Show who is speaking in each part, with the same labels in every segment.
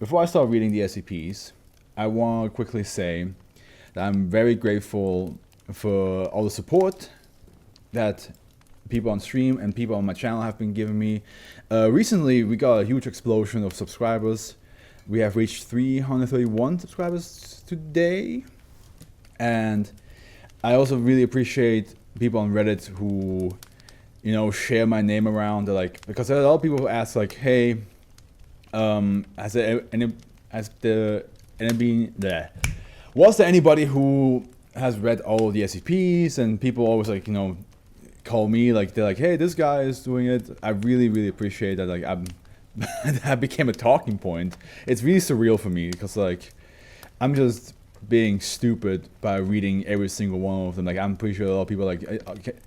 Speaker 1: before I start reading the SCPs, I want to quickly say that I'm very grateful for all the support that people on stream and people on my channel have been giving me. Recently, we got a huge explosion of subscribers. We have reached 331 subscribers today. And I also really appreciate people on Reddit who, you know, share my name around. They're like, because there are a lot of people who ask like, hey, was there anybody who has read all of the SCPs? And people always like, you know, call me, like they're like, hey, this guy is doing it. I really appreciate that. Like that became a talking point. It's really surreal for me because like I'm just being stupid by reading every single one of them. Like I'm pretty sure a lot of people are like,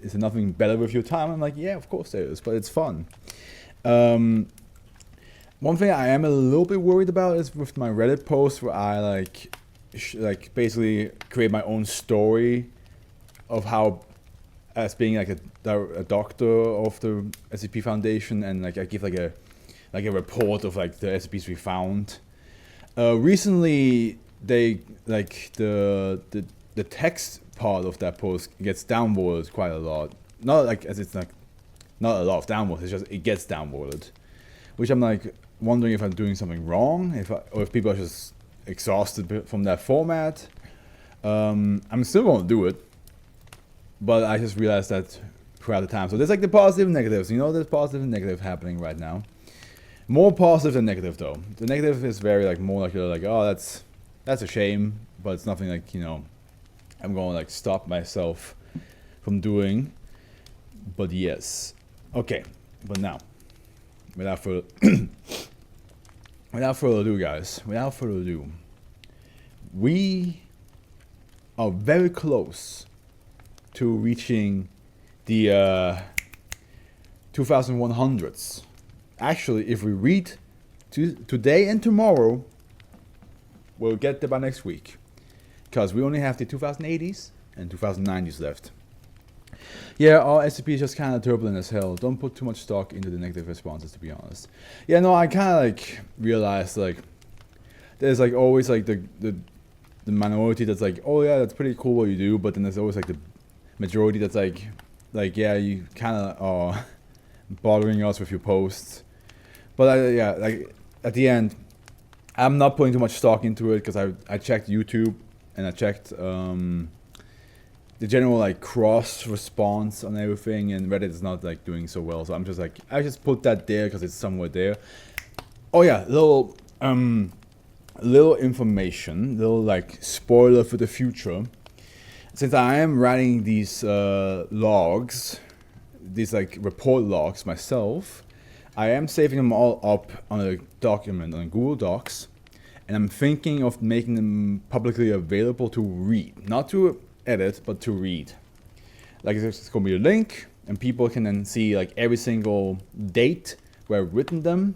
Speaker 1: is there nothing better with your time? I'm like, yeah, of course there is, but it's fun. One thing I am a little bit worried about is with my Reddit posts where I like basically create my own story of how, as being like a doctor of the SCP Foundation, and like I give like a report of like the SCPs we found. Recently, they like the text part of that post gets downvoted quite a lot. Not like as it's like not a lot of downvotes. It's just it gets downvoted, which I'm like wondering if I'm doing something wrong, or if people are just exhausted from that format. I'm still gonna do it. But I just realized that throughout the time. So there's like the positive and negatives. You know, there's positive and negative happening right now. More positive than negative though. The negative is very like more like you're like, oh, that's a shame, but it's nothing like, you know, I'm going to like stop myself from doing. But yes. Okay. But now, without further ado, guys, without further ado, we are very close to reaching the 2100s. Actually, if we read today and tomorrow, we'll get there by next week. Because we only have the 2080s and 2090s left. Yeah, our SCP is just kind of turbulent as hell. Don't put too much stock into the negative responses, to be honest. Yeah, no, I kind of like realized like there's like always like the minority that's like, oh yeah, that's pretty cool what you do, but then there's always like the majority that's like yeah, you kind of are bothering us with your posts. But yeah, like at the end, I'm not putting too much stock into it because I checked YouTube and I checked the general like cross response on everything, and Reddit is not like doing so well. So I'm just like, I just put that there because it's somewhere there. Oh yeah, little information, little like spoiler for the future. Since I am writing these logs, these like report logs myself, I am saving them all up on a document on Google Docs, and I'm thinking of making them publicly available to read, not to edit, but to read. Like it's gonna be a link, and people can then see like every single date where I've written them,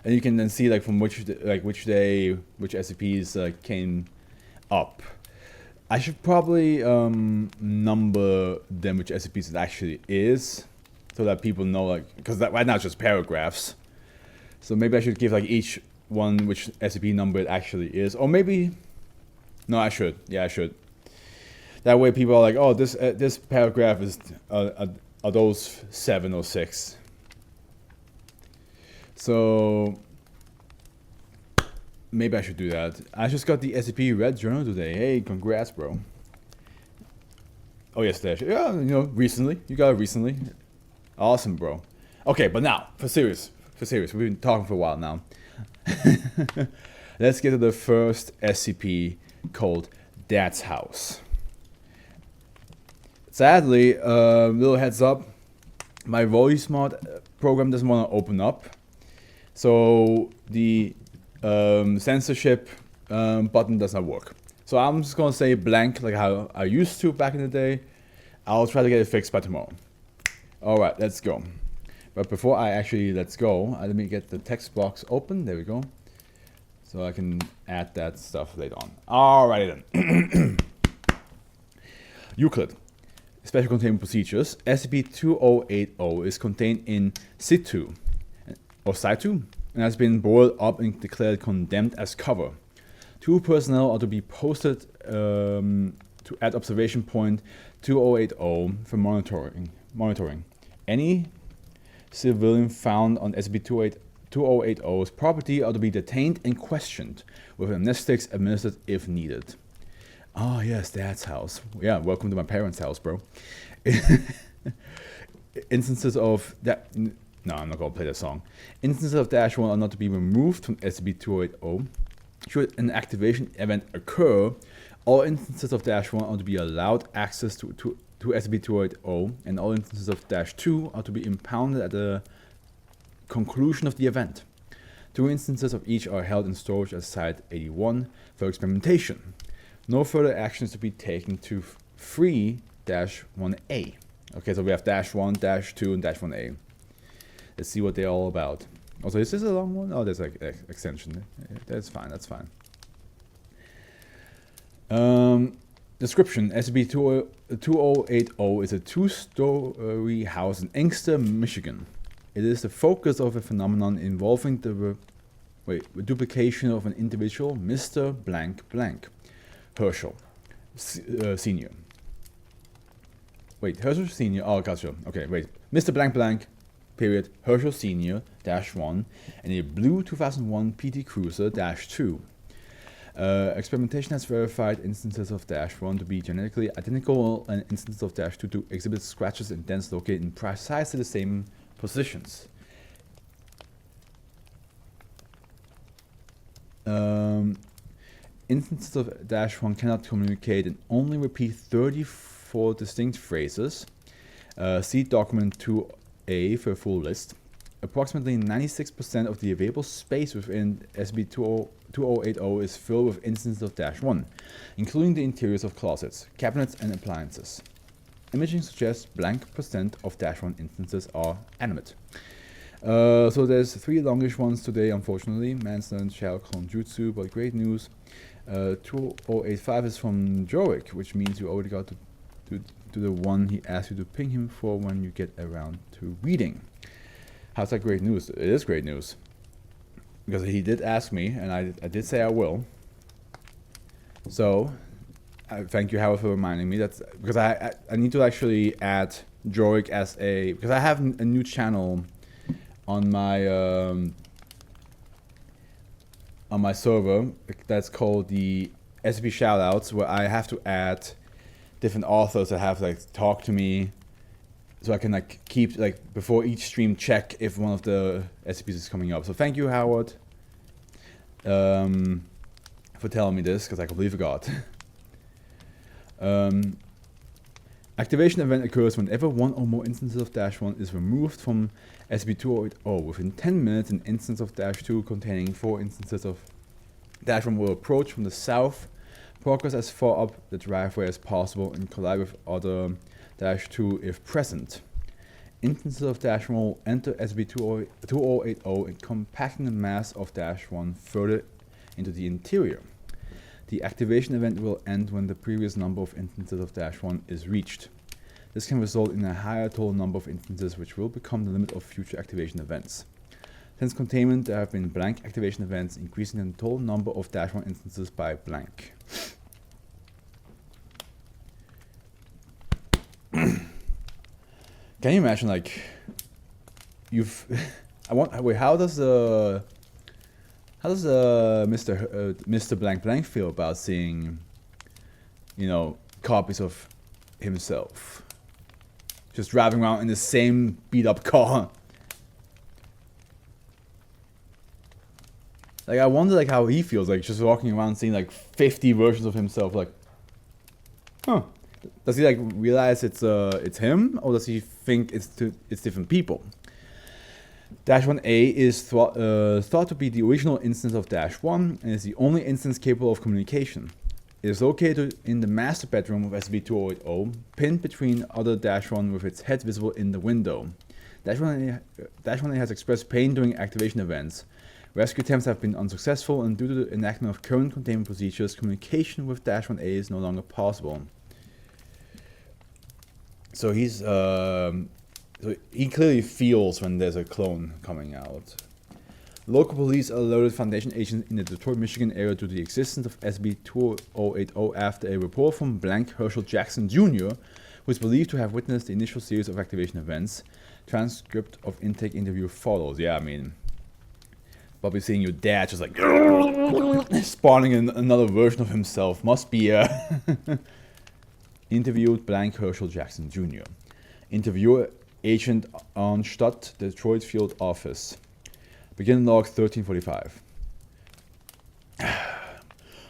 Speaker 1: and you can then see like from which day which SCPs came up. I should probably number them which SCPs it actually is, so that people know, like, because right now it's just paragraphs. So maybe I should give like each one which SCP number it actually is, or maybe no, I should. Yeah, I should. That way people are like, oh, this paragraph is are those 7 or 6. So maybe I should do that. I just got the SCP Red Journal today. Hey, congrats, bro. Oh, yes, Dash. Yeah, you know, recently. You got it recently. Awesome, bro. Okay, but now, for serious. We've been talking for a while now. Let's get to the first SCP called Dad's House. Sadly, little heads up, my voice mod program doesn't want to open up. So the censorship button does not work. So I'm just gonna say blank like how I used to back in the day. I'll try to get it fixed by tomorrow. Alright, let's go. But before I actually let's go, let me get the text box open. There we go. So I can add that stuff later on. Alrighty then. Euclid. Special Containment Procedures. SCP-2080 is contained in situ, or situ, and has been boiled up and declared condemned as cover. 2 personnel are to be posted at observation point 2080 for monitoring. Any civilian found on SCP-2080's property are to be detained and questioned, with amnestics administered if needed. Ah, yes, Dad's house. Yeah, welcome to my parents' house, bro. Instances of that. No, I'm not gonna play that song. Instances of -1 are not to be removed from SCP-2080. Should an activation event occur, all instances of -1 are to be allowed access to SCP-2080, and all instances of -2 are to be impounded at the conclusion of the event. 2 instances of each are held in storage at Site-81 for experimentation. No further action is to be taken to free -1A. Okay, so we have -1, -2, and -1A. Let's see what they're all about. Also, is this a long one? Oh, there's like extension. That's fine, that's fine. Description: SCP-2080 is a 2-story house in Inkster, Michigan. It is the focus of a phenomenon involving the duplication of an individual, Mr. Blank Blank. Herschel, Senior. Wait, Herschel Senior. Oh, gotcha. Okay, wait. Mr. Blank Blank, period. Herschel Senior -1, and a blue 2001 PT Cruiser -2. Experimentation has verified instances of -1 to be genetically identical and instances of -2 to exhibit scratches and dents located in precisely the same positions. Instances of -1 cannot communicate and only repeat 34 distinct phrases. See document 2A for a full list. Approximately 96% of the available space within SCP-2080 is filled with instances of -1, including the interiors of closets, cabinets, and appliances. Imaging suggests blank percent of -1 instances are animate. So there's 3 longish ones today, unfortunately. Manson, Shao, Clone Jutsu, but great news. 2085 is from Joik, which means you already got to the one he asked you to ping him for when you get around to reading. How's that great news? It is great news. Because he did ask me, and I did say I will. So, thank you, Howard, for reminding me. That's because I need to actually add Joik as a... Because I have a new channel on my server that's called the SCP Shoutouts, where I have to add different authors that have like talk to me, so I can like keep like before each stream check if one of the SCPs is coming up. So thank you, Howard, for telling me this, because I completely forgot. Activation event occurs whenever 1 or more instances of -1 is removed from SCP-2080. Within 10 minutes, an instance of -2 containing 4 instances of -1 will approach from the south, progress as far up the driveway as possible, and collide with other -2 if present. Instances of -1 will enter SCP-2080 and compacting the mass of -1 further into the interior. The activation event will end when the previous number of instances of -1 is reached. This can result in a higher total number of instances, which will become the limit of future activation events. Since containment, there have been blank activation events, increasing the total number of -1 instances by blank. Can you imagine, like, how does Mr. Blank Blank feel about seeing, you know, copies of himself just driving around in the same beat up car? Like, I wonder like how he feels, like just walking around seeing like 50 versions of himself. Like, huh? Does he like realize it's him, or does he think it's different people? -1A is thought to be the original instance of -1 and is the only instance capable of communication. It is located in the master bedroom of SCP-2080, pinned between other -1 with its head visible in the window. -1A has expressed pain during activation events. Rescue attempts have been unsuccessful, and due to the enactment of current containment procedures, communication with -1A is no longer possible. So so he clearly feels when there's a clone coming out. Local police alerted Foundation agents in the Detroit, Michigan area to the existence of SCP-2080 after a report from blank Herschel Jackson Jr., who is believed to have witnessed the initial series of activation events. Transcript of intake interview follows. Yeah, I mean, probably seeing your dad just like spawning another version of himself must be interviewed blank Herschel Jackson Jr. Interviewer Agent Arnstadt, Detroit Field Office. Begin log 1345.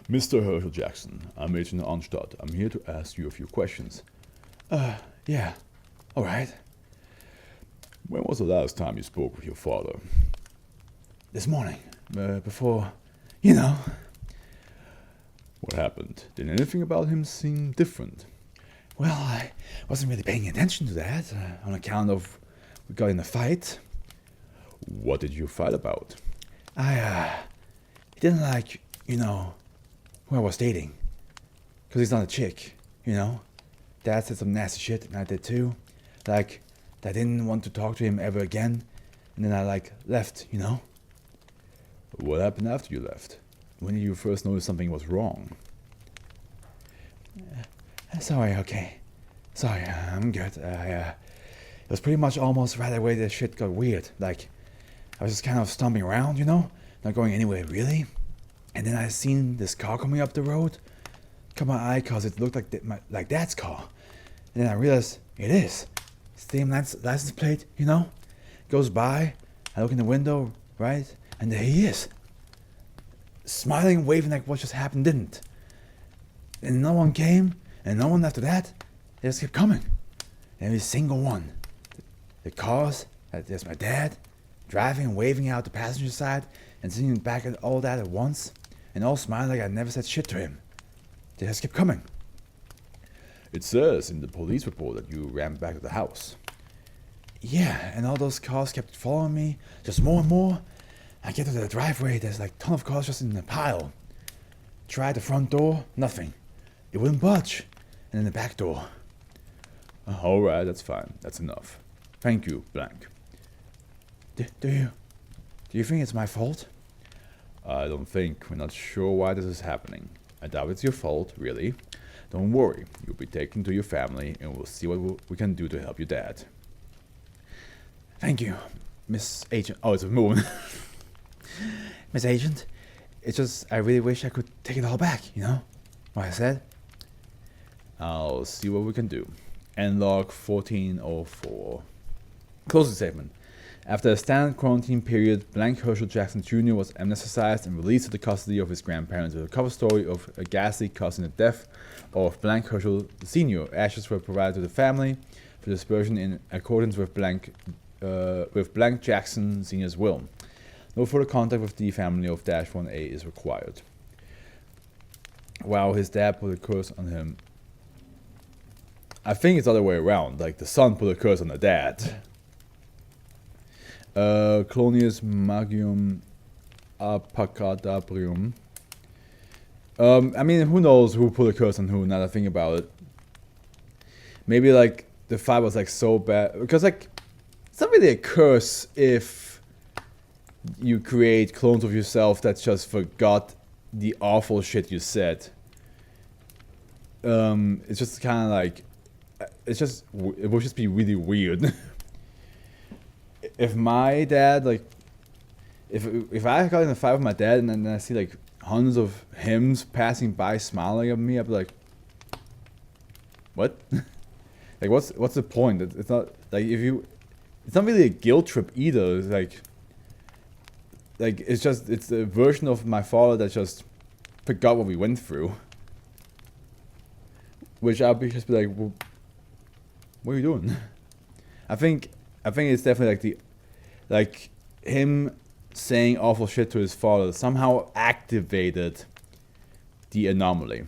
Speaker 1: Mr. Herschel Jackson, I'm Agent Arnstadt. I'm here to ask you a few questions. Yeah. Alright. When was the last time you spoke with your father? This morning. Before, you know. What happened? Did anything about him seem different? Well, I wasn't really paying attention to that, on account of we got in a fight. What did you fight about? He didn't like, you know, who I was dating. Because he's not a chick, you know. Dad said some nasty shit, and I did too. Like, I didn't want to talk to him ever again. And then I, like, left, you know. What happened after you left? When did you first notice something was wrong? Sorry, okay. Sorry, I'm good. It was pretty much almost right away that shit got weird. Like, I was just kind of stomping around, you know? Not going anywhere, really. And then I seen this car coming up the road. Caught my eye cause it looked like Dad's car. And then I realized it is. Same license plate, you know? Goes by, I look in the window, right? And there he is. Smiling and waving like what just happened didn't. And no one came, and no one after that. They just kept coming. Every single one. The cars, there's my dad, driving and waving out the passenger side, and sitting back at all that at once, and all smiling like I never said shit to him. They just kept coming. It says in the police report that you ran back to the house. Yeah, and all those cars kept following me, just more and more. I get to the driveway, there's like a ton of cars just in a pile. Tried the front door, nothing. It wouldn't budge. And then the back door. Alright, that's fine. That's enough. Thank you, blank. Do you think it's my fault? I don't think. We're not sure why this is happening. I doubt it's your fault, really. Don't worry. You'll be taken to your family and we'll see what we can do to help your dad. Thank you, Miss Agent. Oh, it's a moon. Miss Agent, it's just I really wish I could take it all back, you know? What I said? I'll see what we can do. End log 1404. Closing statement. After a standard quarantine period, blank Herschel Jackson Jr. was amnesticized and released to the custody of his grandparents with a cover story of a ghastly causing the death of blank Herschel Sr. Ashes were provided to the family for dispersion in accordance with blank Jackson Sr.'s will. No further contact with the family of -1A is required. Wow, his dad put a curse on him. I think it's the other way around. Like, the son put a curse on the dad. Clonius Magium Apacadabrium. I mean, who knows who put a curse on who, now that I think about it. Maybe, like, the fight was, like, so bad. Because, like, it's not really a curse if you create clones of yourself that just forgot the awful shit you said. It's just kind of like, it would just be really weird. If my dad, like, if I got in a fight with my dad and then I see like hundreds of hymns passing by smiling at me, I'd be like, what? Like, what's the point? It's not like it's not really a guilt trip either. It's like it's a version of my father that just forgot what we went through. Which I'll just be like, well, what are you doing? I think it's definitely like him saying awful shit to his father somehow activated the anomaly.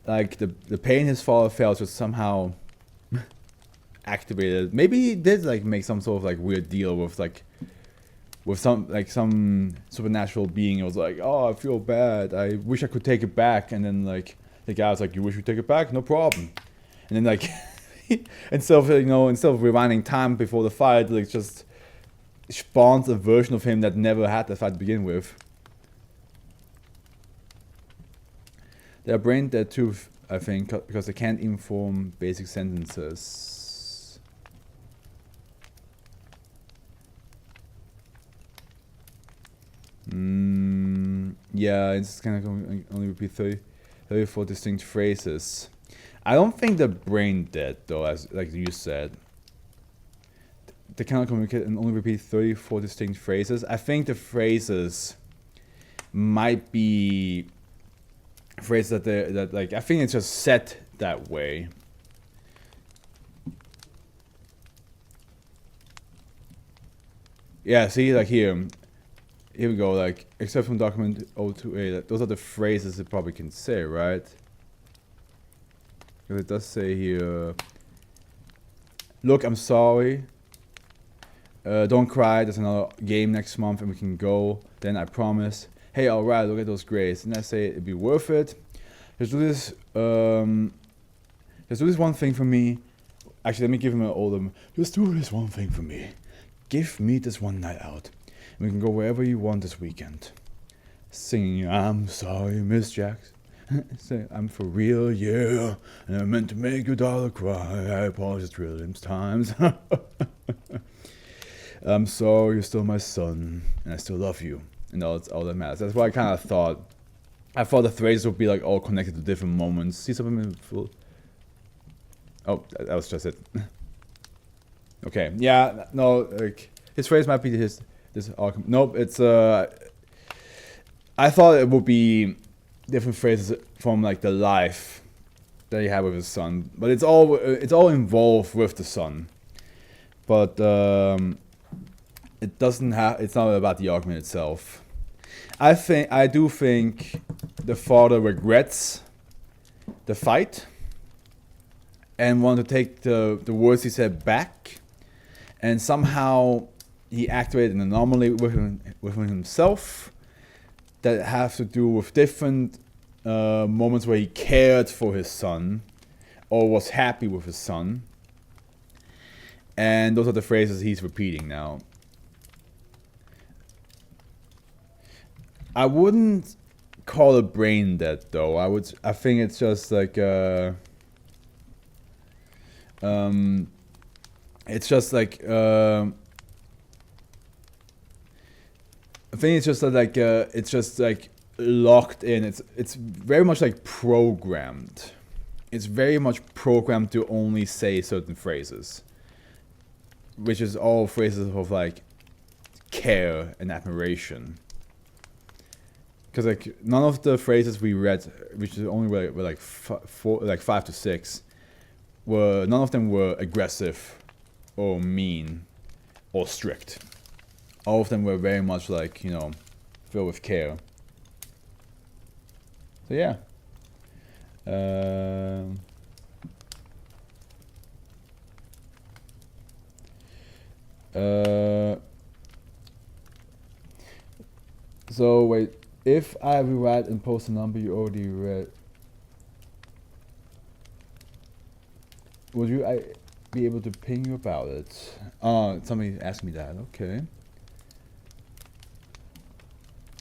Speaker 1: Like the pain his father felt just somehow activated. Maybe he did like make some sort of like weird deal with some supernatural being. It was like, oh, I feel bad. I wish I could take it back. And then like the guy was like, you wish you take it back? No problem. And then like instead of rewinding time before the fight, like just spawns a version of him that never had that fight to begin with. They're brain dead too, I think, because they can't even form basic sentences. Yeah, it's kind of only repeat 34 distinct phrases. I don't think they're brain dead though, as like you said. They cannot communicate and only repeat 34 distinct phrases. I think the phrases might be phrases that like I think it's just set that way. Yeah, see, like here we go. Like except from document 028, those are the phrases it probably can say, right? Because it does say here, look, I'm sorry. Don't cry, there's another game next month and we can go. Then I promise. Hey, alright, look at those grades. And I say it'd be worth it. Just do this. Just do this one thing for me. Actually, let me give him an older. Just do this one thing for me. Give me this one night out. And we can go wherever you want this weekend. Singing, I'm sorry, Miss Jackson. Say, I'm for real, yeah. And I meant to make your daughter cry. I apologize 3 times. I'm sorry, you're still my son, and I still love you, and all that matters. That's what I kind of thought. I thought the phrases would be like all connected to different moments. See something in full. Oh, that was just it. Okay, yeah, no, like his phrase might be this. Nope, it's I thought it would be different phrases from like the life that he had with his son, but it's all involved with the son, but it doesn't have. It's not about the argument itself. I do think the father regrets the fight and want to take the words he said back, and somehow he activated an anomaly within himself that have to do with different moments where he cared for his son or was happy with his son, and those are the phrases he's repeating now. I wouldn't call it brain dead though. I think it's just like it's just like I think it's just like locked in. It's very much like programmed. It's very much programmed to only say certain phrases, which is all phrases of like care and admiration. Because like none of the phrases we read, which is only were like 5 to 6, none of them were aggressive or mean or strict. All of them were very much like, you know, filled with care. So yeah. So wait. If I rewrite and post a number you already read, would you be able to ping you about it? Somebody asked me that. Okay.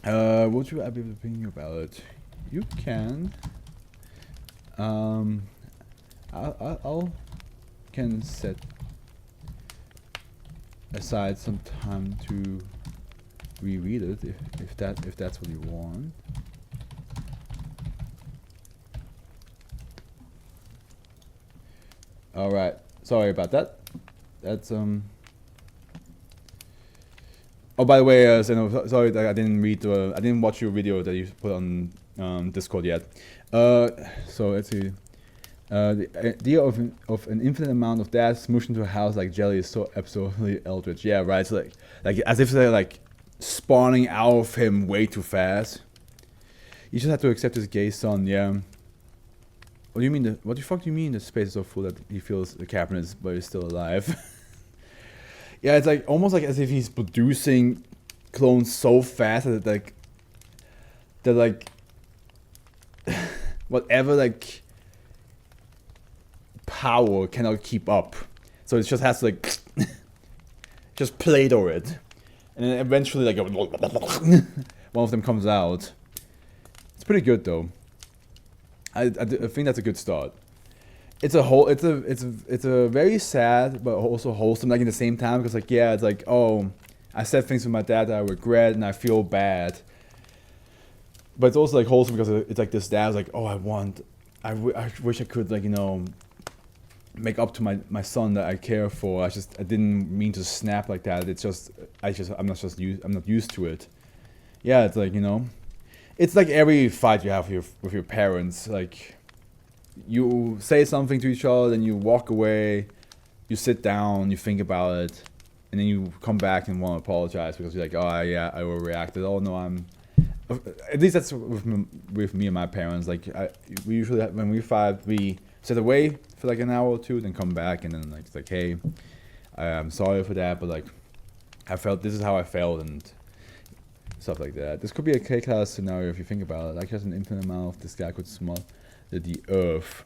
Speaker 1: Would you be able to ping you about it? You can. I'll can set aside some time to reread it if that's what you want. All right, sorry about that. That's Oh, by the way, sorry that I didn't I didn't watch your video that you put on Discord yet. So let's see. The idea of an infinite amount of that smooshed into a house like jelly is so absolutely eldritch. Yeah, right. So like as if they're like spawning out of him way too fast. You just have to accept his gay son. Yeah. What do you mean? What the fuck do you mean the space is so full that he feels the cabinet but he's still alive? Yeah, it's like almost like as if he's producing clones so fast that whatever like power cannot keep up. So it just has to like just Play-Doh it. and then eventually like one of them comes out. It's pretty good though. I think that's a good start. It's a very sad but also wholesome, like in the same time, because like yeah, it's like, oh, I said things to my dad that I regret and I feel bad. But it's also like wholesome because it's like this dad was like, oh, I wish I could, like, you know, make up to my son that I care for. I didn't mean to snap like that. I'm not used to it. Yeah, it's like, you know, it's like every fight you have with your parents. Like, you say something to each other, then you walk away, you sit down, you think about it, and then you come back and want to apologize because you're like, oh yeah, I overreacted. Oh no, at least that's with me and my parents. Like, we usually, when we fight, we sit away for like an hour or two, then come back, and then like it's like, hey, I'm sorry for that, but like, this is how I felt, and stuff like that. This could be a K-class scenario if you think about it. Like, there's an infinite amount of this guy could smother the earth.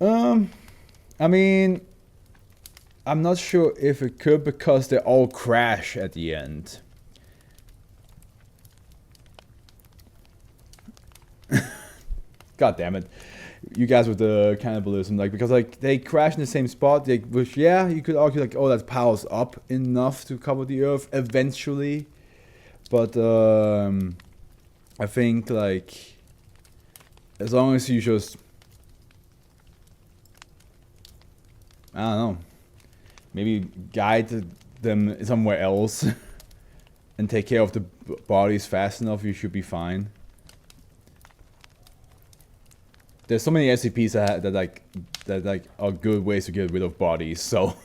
Speaker 1: I mean, I'm not sure if it could, because they all crash at the end. God damn it. You guys with the cannibalism, like, because like they crash in the same spot, which yeah, you could argue like, oh, that piles up enough to cover the earth eventually. But I think like, as long as you just, I don't know, maybe guide them somewhere else and take care of the bodies fast enough, you should be fine. There's so many SCPs that are good ways to get rid of bodies, so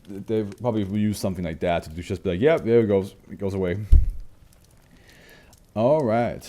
Speaker 1: they probably will use something like that to just be like, yep, there it goes away. All right.